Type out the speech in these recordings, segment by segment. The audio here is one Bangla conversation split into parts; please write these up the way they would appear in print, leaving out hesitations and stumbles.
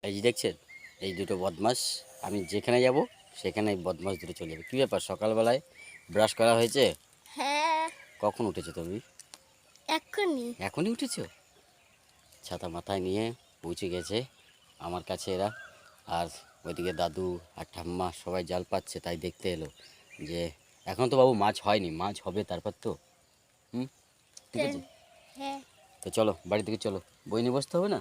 এই যে দেখছেন, এই দুটো বদমাস, আমি যেখানে যাব সেখানে এই বদমাস দুটো চলে যাবে। কী ব্যাপার, সকালবেলায় ব্রাশ করা হয়েছে? হ্যাঁ, কখন উঠেছো তুমি? এক্ষুনি। এখনই উঠেছো? ছাতা মাথায় নিয়ে পৌঁছে গেছে আমার কাছে এরা। আর ওইদিকে দাদু আর ঠাম্মা সবাই জাল পাচ্ছে, তাই দেখতে এলো যে এখন তো বাবু মাছ হয়নি, মাছ হবে তারপর তো। ঠিক আছে, হ্যাঁ, তো চলো বাড়ি থেকে চলো, বই নিয়ে বসতে হবে না?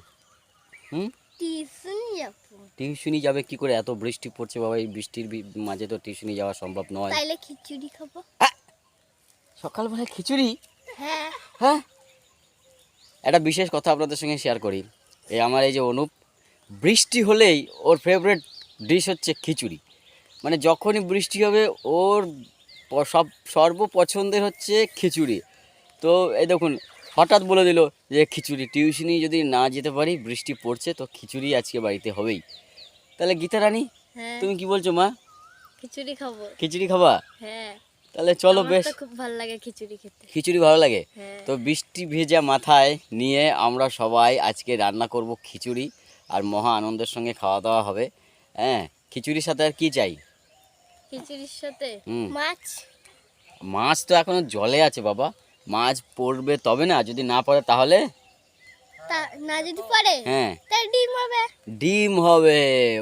হুম টিউশন যাবো। টিউশনি যাবে কি করে? এত বৃষ্টি পড়ছে বাবা, এই বৃষ্টির মাঝে তো টিউশনি যাওয়া সম্ভব নয়। তাইলে খিচুড়ি খাবো। সকালবেলায় খিচুড়ি? হ্যাঁ, হ্যাঁ, একটা বিশেষ কথা আপনাদের সঙ্গে শেয়ার করি। এই আমার এই যে অনুপ, বৃষ্টি হলেই ওর ফেভারিট ডিশ হচ্ছে খিচুড়ি। মানে যখনই বৃষ্টি হবে ওর সর্বপছন্দের হচ্ছে খিচুড়ি। তো এই দেখুন, হঠাৎ বলে দিল যে খিচুড়ি, টিউশনি যদি না যেতে পারি, বৃষ্টি পড়ছে, তো খিচুড়ি আজকে বাড়িতে হবেই। তাহলে গীতা রানী, হ্যাঁ, তুমি কি বলছো মা? খিচুড়ি খাবো। খিচুড়ি খাবা? হ্যাঁ, তাহলে চলো, আমার বেশ। তো খুব ভালো লাগে খিচুড়ি খেতে। খিচুড়ি ভালো লাগে? হ্যাঁ, তো বৃষ্টি ভেজা মাথায় নিয়ে আমরা সবাই আজকে রান্না করব খিচুড়ি, আর মহা আনন্দের সঙ্গে খাওয়া দাওয়া হবে। হ্যাঁ, খিচুড়ির সাথে আর কি চাই? খিচুড়ির সাথে হুম মাছ। মাছ তো এখনো জলে আছে বাবা, মাছ পড়বে তবে না, যদি না পড়ে তাহলে? তা না যদি পারে হ্যাঁ, তাহলে ডিম হবে। ডিম হবে।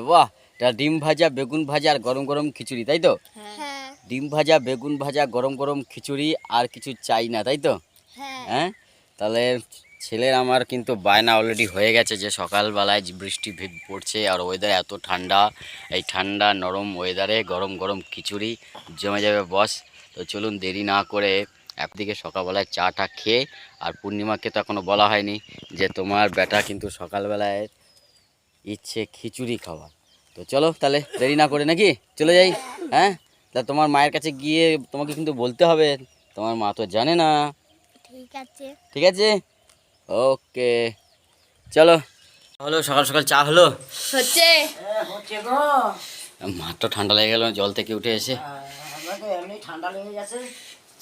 বাহ, তা ডিম ভাজা, বেগুন ভাজা আর গরম গরম খিচুড়ি, তাই তো? হ্যাঁ, ডিম ভাজা, বেগুন ভাজা, গরম গরম খিচুড়ি, আর কিছু চাই না, তাই তো? হ্যাঁ, হ্যাঁ, তাহলে ছেলের আমার কিন্তু বায়না অলরেডি হয়ে গেছে যে সকালবেলায় যে বৃষ্টি পড়ছে আর ওয়েদার এত ঠান্ডা, এই ঠান্ডা নরম ওয়েদারে গরম গরম খিচুড়ি জমে যাবে বস। তো চলুন দেরি না করে একদিকে সকালবেলায় চাটা খেয়ে, আর পূর্ণিমাকে তো এখনও বলা হয়নি যে তোমার বেটা কিন্তু সকালবেলায় ইচ্ছে খিচুড়ি খাওয়া। তো চলো তাহলে দেরি না করে নাকি চলে যাই। হ্যাঁ, তা তোমার মায়ের কাছে গিয়ে তোমাকে কিন্তু বলতে হবে, তোমার মা তো জানে না। ঠিক আছে। ঠিক আছে, ওকে, চলো। হলো, সকাল সকাল চা হলো? হচ্ছে। হচ্ছে গো। মাত্র ঠান্ডা লেগে গেল জল থেকে উঠে এসে। আমাকে এমনি ঠান্ডা লেগে গেছে।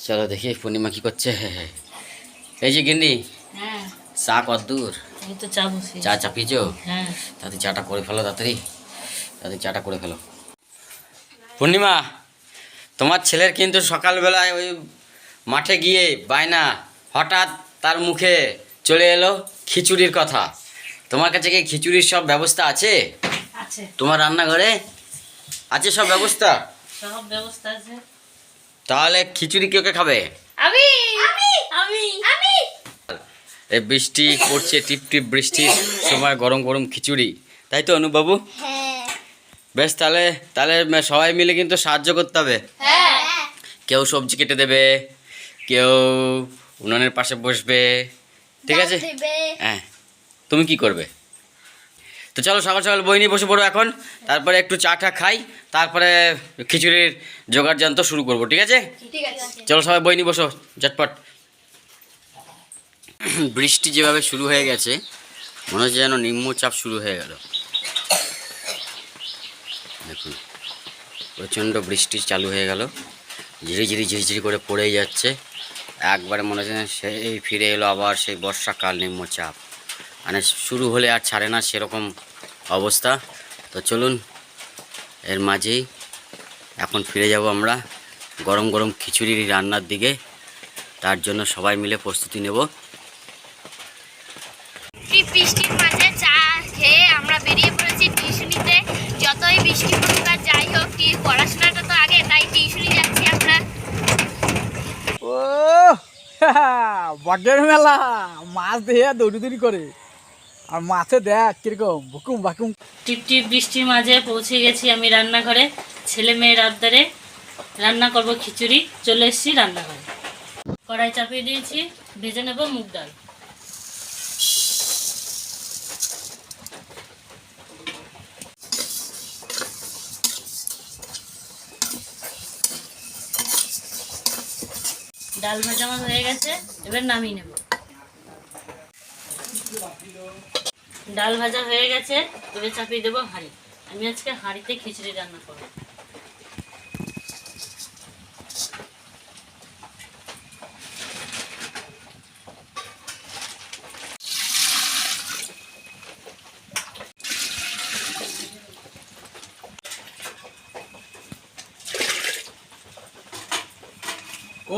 চলো দেখি পূর্ণিমা কি করছে। এই যে গিন্নি, হ্যাঁ, চা কদ্দূর? এই তো চা বসিয়েছি। চা চাপিয়েছো? হ্যাঁ, তাড়াতাড়ি চাটা করে ফেলো, তাড়াতাড়ি তাড়াতাড়ি চাটা করে ফেলো। পূর্ণিমা, তোমার ছেলের কিন্তু সকালবেলায় ওই মাঠে গিয়ে বায়না, হঠাৎ তার মুখে চলে এলো খিচুড়ির কথা। তোমার কাছে কি খিচুড়ির সব ব্যবস্থা আছে? আছে, তোমার রান্নাঘরে আছে সব ব্যবস্থা? সব ব্যবস্থা আছে। তাহলে খিচুড়ি কে কে খাবে? আমি আমি আমি আমি এই বৃষ্টি পড়ছে, টিপ টিপ বৃষ্টির সময় গরম গরম খিচুড়ি, তাই তো অনুবাবু? হ্যাঁ, বেশ, তাহলে তাহলে সবাই মিলে কিন্তু সাহায্য করতে হবে। হ্যাঁ, কেউ সবজি কেটে দেবে, কেউ উনুনের পাশে বসবে, ঠিক আছে? হ্যাঁ, তুমি কি করবে? তো চলো সকাল সকাল বই নিয়ে বসে পড়ো এখন, তারপরে একটু চা টা খাই, তারপরে খিচুড়ির জোগাড় যন্ত্র শুরু করবো, ঠিক আছে? ঠিক আছে। চলো সবাই বই নিয়ে বসো ঝটপট। বৃষ্টি যেভাবে শুরু হয়ে গেছে, মনে হচ্ছে যেন নিম্নচাপ শুরু হয়ে গেল। দেখুন, প্রচণ্ড বৃষ্টি চালু হয়ে গেল, ঝিরিঝিরি ঝিরিঝিরি করে পড়েই যাচ্ছে। একবারে মনে হচ্ছে সেই ফিরে এলো আবার সেই বর্ষাকাল, নিম্নচাপ, মানে শুরু হলে আর ছাড়ে না সেরকম অবস্থা। তো চলুন, এর মাঝেই এখন ফিরে যাব আমরা গরম গরম খিচুড়ি রান্নার দিকে। তার জন্য সবাই মিলে প্রস্তুতি নেব। বৃষ্টির মাঝে চা খেয়ে আমরা বেরিয়ে পড়েছি টিউশনিতে। যতই বৃষ্টি পড়ুক আর যাই হোক, পড়াশোনাটা তো আগে, তাই টিউশনি যাচ্ছি আমরা। ও বটের মেলা, মাছ দিয়ে দৌড়ি করে, আর মাছে দেখ কিরকম বুকুম বাকুম। টিপ টিপ বৃষ্টির মাঝে পৌঁছে গেছি আমি রান্নাঘরে। ছেলে মেয়ের আবদারে রান্না করব খিচুড়ি। চলে এসেছি রান্নাঘরে, কড়াই চাপিয়ে দিয়েছি, ভেজে নেব মুগ ডাল। ডাল ভাজা আমার হয়ে গেছে, এবার নামিয়ে নেব। ডাল ভাজা হয়ে গেছে, এবার চাপিয়ে দেবো হাঁড়ি। আমি আজকে হাঁড়িতে খিচুড়ি রান্না করব।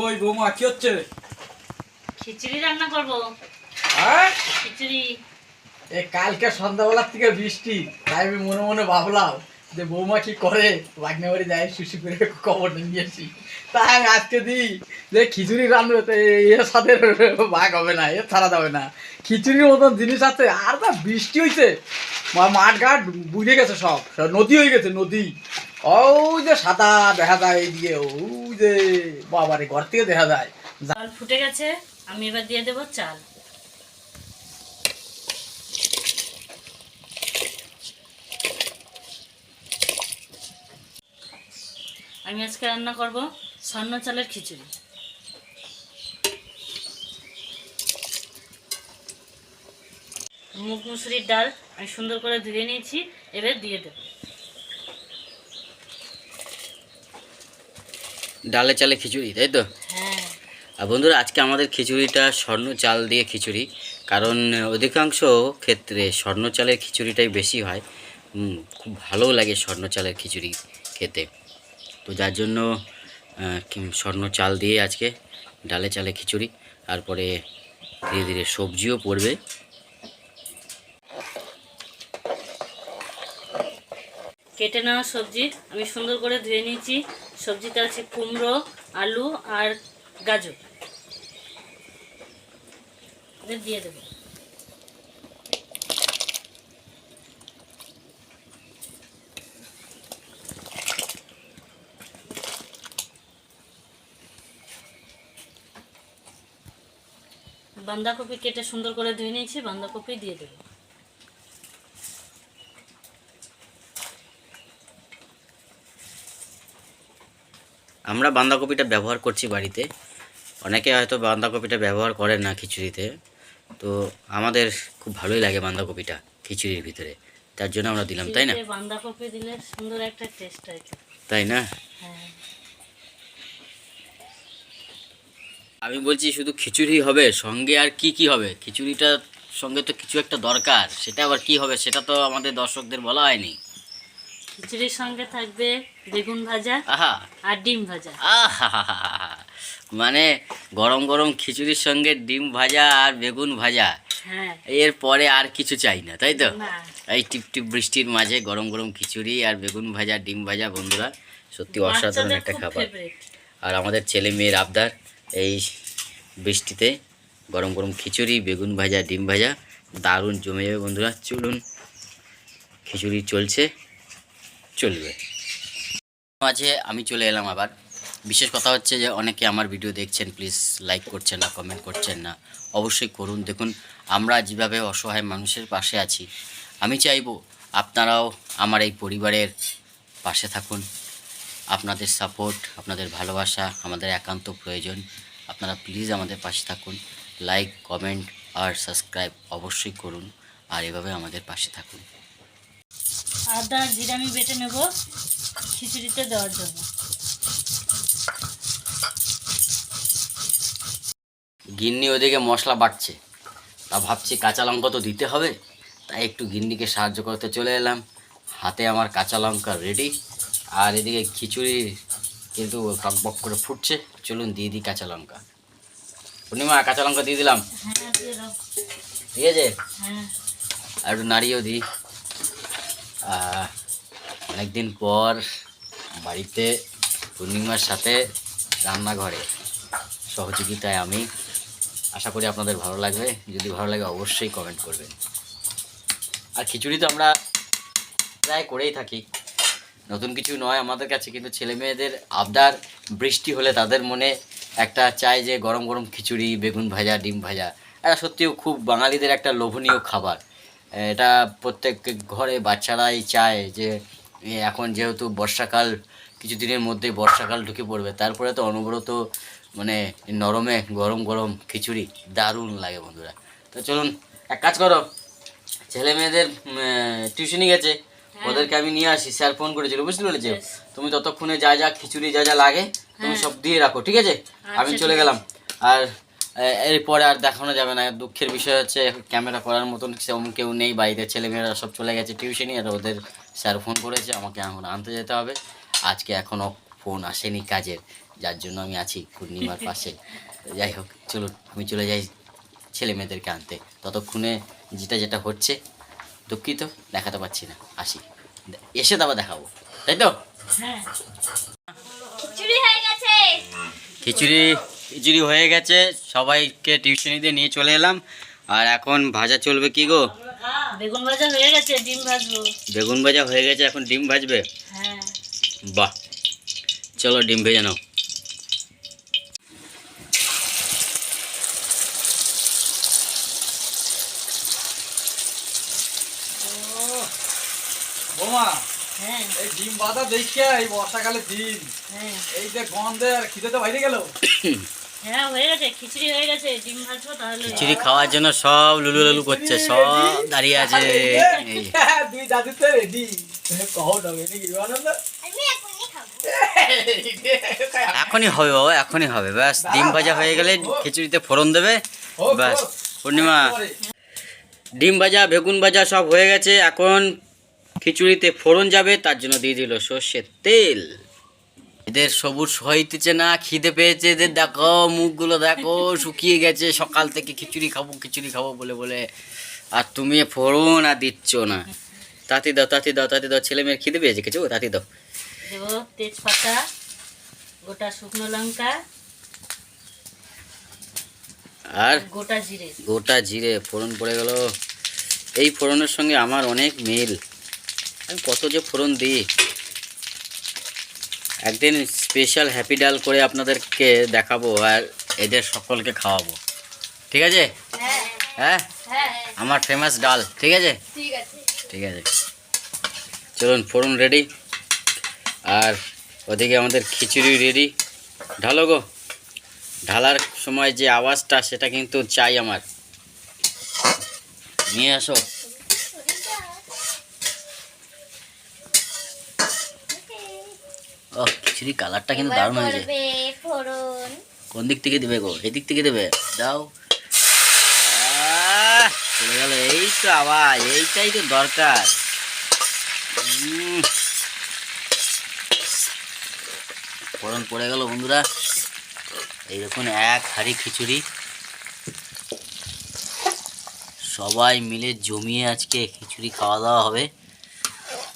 ওই বৌমা কি হচ্ছে? খিচুড়ি রান্না করব। হ্যাঁ, খিচুড়ি। কালকে সন্ধ্যাবেলার থেকে বৃষ্টি, তাই আমি মনে মনে ভাবলাম যে বৌমা কি করে, বাগনে বাড়ি যাই সুশি করে খবর নিয়েছি। তাই আমি আজকে দিই যে খিচুড়ি রান্না, এর সাথে ভাগ হবে না, এর ছাড়া যাবে না। খিচুড়ির মতন জিনিস আছে। আর না বৃষ্টি হয়েছে, মাঠ ঘাট বুঝে গেছে, সব নদী হয়ে গেছে, নদী। ওই যে সাদা দেখা যায় এইদিকে, ওই যে বাবারে ঘর থেকে দেখা যায়। চাল ফুটে গেছে, আমি এবার দিয়ে দেব চাল। আমি আজকে রান্না করব স্বর্ণ চালের খিচুড়ি। মুগ মুসুরির ডাল আমি সুন্দর করে ধুয়ে নিয়েছি, এবার দিয়ে দেব। ডালে চালে খিচুড়ি, তাই তো? হ্যাঁ। আর বন্ধুরা, আজকে আমাদের খিচুড়িটা স্বর্ণ চাল দিয়ে খিচুড়ি, কারণ অধিকাংশ ক্ষেত্রে স্বর্ণ চালের খিচুড়িটাই বেশি হয়। খুব ভালোও লাগে স্বর্ণ চালের খিচুড়ি খেতে। তো যার জন্য স্বর্ণ চাল দিয়ে আজকে ডালে চালে খিচুড়ি। তারপরে ধীরে ধীরে সবজিও পড়বে। কেটে নেওয়া সবজি আমি সুন্দর করে ধুয়ে নিয়েছি। সবজিতে আছে কুমড়ো, আলু আর গাজর। দিয়ে দেবো। বাঁধাকপি কেটে সুন্দর করে ধুয়ে নিয়েছি, বাঁধাকপি দিয়ে দেবো। আমরা বাঁধাকপিটা ব্যবহার করছি বাড়িতে, অনেকে হয়তো বাঁধাকপিটা ব্যবহার করেন না খিচুড়িতে। তো আমাদের খুব ভালোই লাগে বাঁধাকপিটা খিচুড়ির ভিতরে, তার জন্য আমরা দিলাম, তাই না? বাঁধাকপি দিলে সুন্দর একটা টেস্ট হয়, তাই না? হ্যাঁ। আমি বলছি শুধু খিচুড়ি হবে, সঙ্গে আর কি কি হবে? খিচুড়িটার সঙ্গে তো কিছু একটা দরকার, সেটা আবার কি হবে সেটা তো আমাদের দর্শকদের বলা হয়নি। খিচুড়ির সঙ্গে থাকবে বেগুন ভাজা আহা আর ডিম ভাজা। আহা, মানে গরম গরম খিচুড়ির সঙ্গে ডিম ভাজা আর বেগুন ভাজা, হ্যাঁ। এর পরে আর কিছু চাই না, তাই তো? না। এই টিপ টিপ বৃষ্টির মাঝে গরম গরম খিচুড়ি আর বেগুন ভাজা, ডিম ভাজা, বন্ধুরা সত্যি অসাধারণ বাচ্চাদের একটা খুব খাবার। favorite। আর আমাদের ছেলে মেয়ের আবদার, এই বৃষ্টিতে গরম গরম খিচুড়ি, বেগুন ভাজা, ডিম ভাজা দারুণ জমে যাবে বন্ধুরা। চলুন, খিচুড়ি চলছে, চলবে। মাঝে আমি চলে এলাম আবার। বিশেষ কথা হচ্ছে যে অনেকে আমার ভিডিও দেখছেন, প্লিজ লাইক করছেন না, কমেন্ট করছেন না, অবশ্যই করুন। দেখুন, আমরা যেভাবে অসহায় মানুষের পাশে আছি, আমি চাইবো আপনারাও আমার এই পরিবারের পাশে থাকুন। আপনাদের সাপোর্ট, আপনাদের ভালোবাসা আমাদের একান্ত প্রয়োজন। আপনারা প্লিজ আমাদের পাশে থাকুন, লাইক, কমেন্ট আর সাবস্ক্রাইব অবশ্যই করুন, আর এভাবে আমাদের পাশে থাকুন। আদা জিরা আমি বেটে নেব খিচুড়িতে দেওয়ার জন্য। গিন্নি ওদিকে মশলা বাটছে, তা ভাবছি কাঁচা লঙ্কা তো দিতে হবে, তাই একটু গিন্নিকে সাহায্য করতে চলে এলাম। হাতে আমার কাঁচা লঙ্কা রেডি, আর এদিকে খিচুড়ি কিন্তু টকবক করে ফুটছে। চলুন দিয়ে দিই কাঁচা লঙ্কা। পূর্ণিমা, কাঁচা লঙ্কা দিয়ে দিলাম, হ্যাঁ, দিয়ে দাও। ঠিক আছে? হ্যাঁ। আর একটু নাড়িয়েও দিই। অনেকদিন পর বাড়িতে পূর্ণিমার সাথে রান্নাঘরে সহযোগিতায় আমি। আশা করি আপনাদের ভালো লাগবে, যদি ভালো লাগে অবশ্যই কমেন্ট করবেন। আর খিচুড়ি তো আমরা প্রায় করেই থাকি, নতুন কিছু নয় আমাদের কাছে, কিন্তু ছেলে মেয়েদের আবদার, বৃষ্টি হলে তাদের মনে একটা চাই যে গরম গরম খিচুড়ি, বেগুন ভাজা, ডিম ভাজা। এটা সত্যিও খুব বাঙালিদের একটা লোভনীয় খাবার। এটা প্রত্যেক ঘরে বাচ্চারাই চায় যে এখন যেহেতু বর্ষাকাল, কিছুদিনের মধ্যে বর্ষাকাল ঢুকে পড়বে, তারপরে তো অনবরত মানে নরমে গরম গরম খিচুড়ি দারুণ লাগে বন্ধুরা। তো চলুন, এক কাজ করো, ছেলে মেয়েদের টিউশনি গেছে, ওদেরকে আমি নিয়ে আসি। স্যার ফোন করেছিল, বুঝতে পেরেছো? তুমি ততক্ষণে যা যা খিচুড়ি যা যা লাগে তুমি সব দিয়ে রাখো, ঠিক আছে? আমি চলে গেলাম। আর এরপরে আর দেখানো যাবে না। দুঃখের বিষয় হচ্ছে ক্যামেরা করার মতন সেরকম কেউ নেই বাড়িতে, ছেলেমেয়েরা সব চলে গেছে টিউশনি। আর ওদের স্যার ফোন করেছে, আমাকে এখন আনতে যেতে হবে। আজকে এখনও ফোন আসেনি কাজের, যার জন্য আমি আছি পূর্ণিমার পাশে। তো যাই হোক, চলুন আমি চলে যাই ছেলে মেয়েদেরকে আনতে। ততক্ষণে যেটা যেটা হচ্ছে দুঃখিত, দেখাতে পারছি না, আসি, এসে তারপর দেখাবো, তাই তো? হ্যাঁ, খিচুড়ি হয়ে গেছে। খিচুড়ি হয়ে গেছে, সবাইকে টিউশনিতে নিয়ে চলে এলাম। আর এখন ভাজা চলবে কি গো? বেগুন ভাজা হয়ে গেছে, ডিম ভাজবো। বেগুন ভাজা হয়ে গেছে, এখন ডিম ভাজবে? হ্যাঁ, বাহ, চলো ডিম ভেজে নাও। বৌমা, হ্যাঁ, এই ডিম বাঁধা দেখিয়া এই বর্ষাকালে দিন হ্যাঁ, এই যে গন্ধে আর খিদে তো বাইরে গেল। হ্যাঁ, হয়ে গেছে, খিচুড়ি হয়ে গেছে, ডিম ভাজবো তাহলে। খিচুড়ি খাওয়ার জন্য সব লুলু লুলু করছে, সব দাঁড়িয়ে আছে। এই দুই দাদু তো রেডি, কও না নাকি আনন্দ? আমি এখনই খাবো। এখনই হবে বাবা, এখনই হবে। ব্যাস ডিম ভাজা হয়ে গেলে খিচুড়িতে ফোড়ন দেবে, হোক, ব্যাস। হোক। পূর্ণিমা, ডিম ভাজা বেগুন ভাজা সব হয়ে গেছে, এখন খিচুড়িতে ফোড়ন যাবে, তার জন্য দিয়ে দিল সর্ষের তেল। এদের সবুজ হইতেছে না, খিদে পেয়েছে এদের, দেখো মুখগুলো দেখো শুকিয়ে গেছে, সকাল থেকে খিচুড়ি খাবো বলে বলে। আর তুমি ফোড়ন আর দিচ্ছ না। তাতি দাও, ছেলে মেয়ের খিদে পেয়েছে কিছু, তাতি দাও। দেবো তেজপাতা, গোটা শুকনো লঙ্কা, আর গোটা জিরে। ফোড়ন পড়ে গেল। এই ফোড়নের সঙ্গে আমার অনেক মিল, আমি কত যে ফোড়ন দিই। একদিন স্পেশাল হ্যাপি ডাল করে আপনাদেরকে দেখাবো আর এদের সকলকে খাওয়াবো, ঠিক আছে? হ্যাঁ হ্যাঁ, হ্যাঁ আমার ফেমাস ডাল, ঠিক আছে? ঠিক আছে। ঠিক আছে, চলুন ফোড়ন রেডি, আর ওদিকে আমাদের খিচুড়ি রেডি। ঢালো গো, ঢালার সময় যে আওয়াজটা সেটা কিন্তু চাই আমার। নিয়ে আসো। ও, খিচুড়ি কালারটা কিন্তু দারুণ হয়েছে। পড়বে ফোড়ন। কোন দিক থেকে দেবে গো? এদিক থেকে দেবে, দাও। চলে গেল, এই তো আওয়াজ, এইটাই তো দরকার। ফোড়ন পড়ে গেল বন্ধুরা। এইরকম এক হাঁড়ি খিচুড়ি সবাই মিলে জমিয়ে আজকে খিচুড়ি খাওয়া দাওয়া হবে।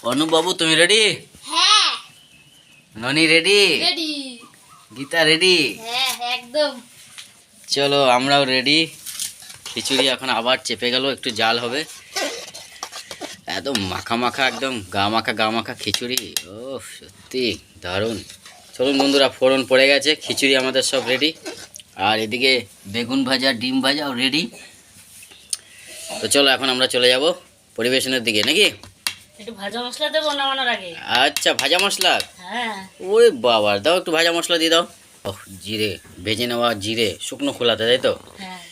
অনুবাবু তুমি রেডি? হ্যাঁ ননি রেডি? রেডি। গীতা রেডি? হ্যাঁ একদম। চলো আমরাও রেডি। খিচুড়ি এখন আবার চেপে গেল, একটু জাল হবে। একদম মাখা মাখা, একদম গা মাখা খিচুড়ি। ও সত্যি দারুণ। চলুন বন্ধুরা, ফোড়ন পড়ে গেছে, খিচুড়ি আমাদের সব রেডি, আর এদিকে বেগুন ভাজা ডিম ভাজাও রেডি। তো চলো এখন আমরা চলে যাব পরিবেশনের দিকে, নাকি? একটু ভাজা মশলা দেবো নামানোর আগে। আচ্ছা, ভাজা মশলা? হ্যাঁ, ওরে বাবা, দাও একটু ভাজা মশলা দিয়ে দাও। ওহ, জিরে, ভেজে নেওয়া জিরে শুকনো খোলাতে, তাই তো? হ্যাঁ,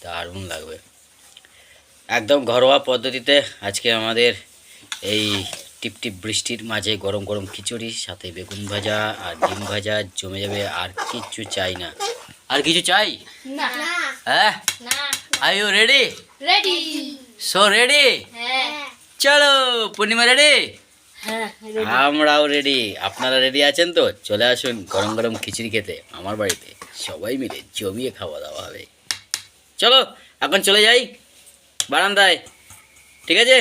দারুণ লাগবে। একদম ঘরোয়া পদ্ধতিতে আজকে আমাদের এই টিপটিপ বৃষ্টির মাঝে গরম গরম খিচুড়ি, সাথে বেগুন ভাজা আর ডিম ভাজা জমে যাবে। আর কিচ্ছু চাই না, আর কিছু চাই? না হ্যাঁ, না। Are you ready? Ready. So ready? হ্যাঁ চলো, পূর্ণিমা রেডি? হ্যাঁ, আমরাও রেডি। আপনারা রেডি আছেন তো? চলে আসুন গরম গরম খিচুড়ি খেতে আমার বাড়িতে, সবাই মিলে জমিয়ে খাওয়া দাওয়া হবে। চলো এখন চলে যাই বারান্দায়, ঠিক আছে?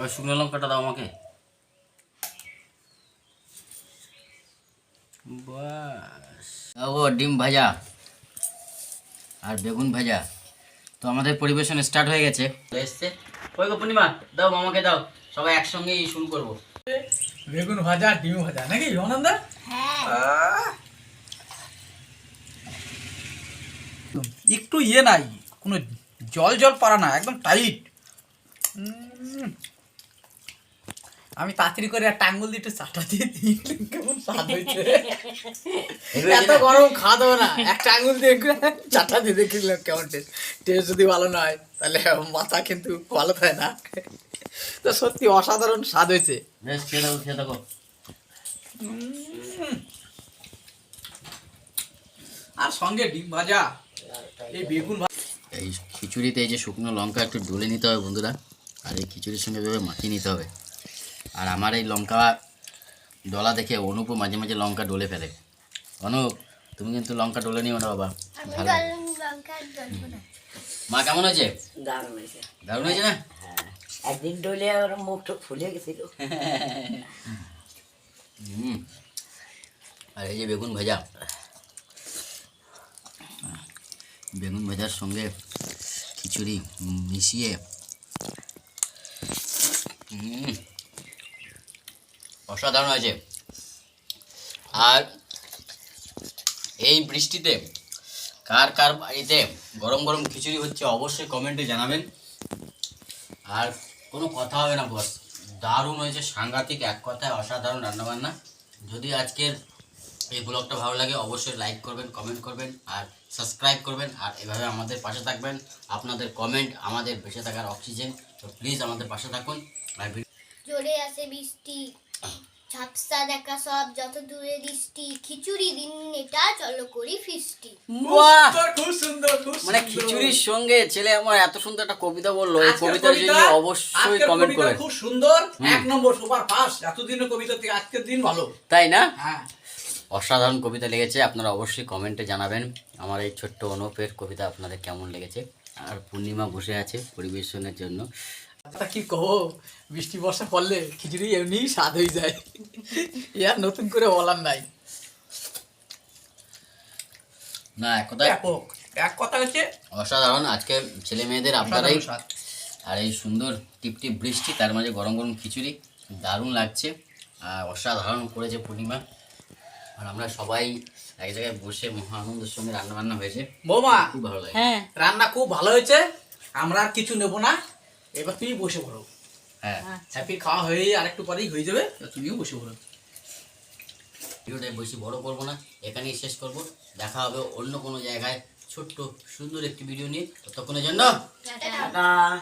ওই শুকনো লঙ্কাটা দাও আমাকে। বাস, ও ডিম ভাজা আর বেগুন ভাজা তো আমাদের পরিবেশন স্টার্ট হয়ে গেছে, এসছে। ওই গো পূর্ণিমা, দাও মামাকে দাও, সবাই একসঙ্গেই শুরু করবো। বেগুন ভাজা ডিম ভাজা নাকি আনন্দ? একটু ইয়ে নাই, কোনো জল জল পারা না, একদম টাইট। আমি তাড়াতাড়ি করে একটা আঙ্গুল দিয়ে একটু চাটা দিয়ে দিই, কেমন স্বাদ হয়েছে। এত গরম খাওয়া দাওয়া না, একটা আঙ্গুল দিয়ে একটু চাটা দিয়ে দেখলাম কেমন টেস্ট। টেস্ট যদি ভালো না হয় তাহলে মাথা কিন্তু ভালো থাকে না। তো সত্যি অসাধারণ স্বাদ হয়েছে। বেশ, খেয়ে থাকো খেয়ে থাকো। আর সঙ্গে ডিম ভাজা, এই বেগুন ভাজা। এই খিচুড়িতে এই যে শুকনো লঙ্কা একটু ডলে নিতে হবে বন্ধুরা, আর এই খিচুড়ির সঙ্গে ভেবে মাখিয়ে নিতে হবে। আর আমার এই লঙ্কা ডলা দেখে অনুপও মাঝে মাঝে লঙ্কা ডলে ফেলে। অনুপ, তুমি কিন্তু লঙ্কা ডলে নিও না বাবা। ভালো। মা কেমন হয়েছে? দারুণ হয়েছে। দারুণ হয়েছে না? একদিন ডলে ওর মুখটা ফুলে গেছিল। আর এই যে বেগুন ভাজা, বেগুন ভাজার সঙ্গে খিচুড়ি মিশিয়ে অসাধারণ হয়েছে। আর এই বৃষ্টিতে কার কার বাড়িতে গরম গরম খিচুড়ি হচ্ছে অবশ্যই কমেন্টে জানাবেন। আর কোনো কথা হবে না বস, দারুণ হয়েছে, সাংঘাতিক, এক কথায় অসাধারণ রান্নাবান্না। যদি আজকের এই ব্লগটা ভালো লাগে অবশ্যই লাইক করবেন, কমেন্ট করবেন আর সাবস্ক্রাইব করবেন। আর এভাবে আমাদের পাশে থাকবেন। আপনাদের কমেন্ট আমাদের বেঁচে থাকার অক্সিজেন। তো প্লিজ আমাদের পাশে থাকুন। আর জোরে আসে বৃষ্টি, ঝাপসা দেখা সব যত দূরে দৃষ্টি, খিচুড়ি দিন এটা চলো করি ফিস্টি। বাহ! খুব সুন্দর, খুব সুন্দর। মানে খিচুড়ির সঙ্গে ছেলে আমার এত সুন্দর একটা কবিতা বললো, এই আজকের কবিতার জন্য কবিতা- অবশ্যই আজকের কমেন্ট কবিতা করবেন। খুব সুন্দর, 1 নম্বর সুপার ফাস্ট। এতদিনের কবিতা থেকে আজকের দিন ভালো। তাই না? হ্যাঁ, অসাধারণ কবিতা লেগেছে। আপনারা অবশ্যই কমেন্টে জানাবেন আমার এই ছোট্ট অনুপের কবিতা আপনাদের কেমন লেগেছে। আর পূর্ণিমা বসে আছে পরিবেশনের জন্য। তা কি কহো, বৃষ্টি বর্ষা পড়লে খিচুড়ি এমনি স্বাদ হয়ে যায়। এ আর নতুন করে বলার নাই। না, এক কথায় ব্যাপক। এক কথা হচ্ছে অসাধারণ। আজকে ছেলে মেয়েদের আপনারাই অসাধারণ স্বাদ। আর এই সুন্দর টিপটিপ বৃষ্টি, তার মাঝে গরম গরম খিচুড়ি, দারুণ লাগছে। আর অসাধারণ করেছে পূর্ণিমা। আর আমরা সবাই এক জায়গায় বসে মহা আনন্দের সঙ্গে রান্না বান্না হয়েছে, বৌমা, খুব ভালো লাগে। হ্যাঁ রান্না খুব ভালো হয়েছে। আমরা আর কিছু নেবো না, এবার তুমি বসে পড়ো। হ্যাঁ, হ্যাপি খাওয়া হয়ে আরেকটু পরেই হয়ে যাবে, তো তুমিও বসে পড়ো। ভিডিওটা বেশি বড় করবো না, এখানেই শেষ করব। দেখা হবে অন্য কোনো জায়গায় ছোট্ট সুন্দর একটি ভিডিও নিয়ে। ততক্ষণের জন্য টাটা।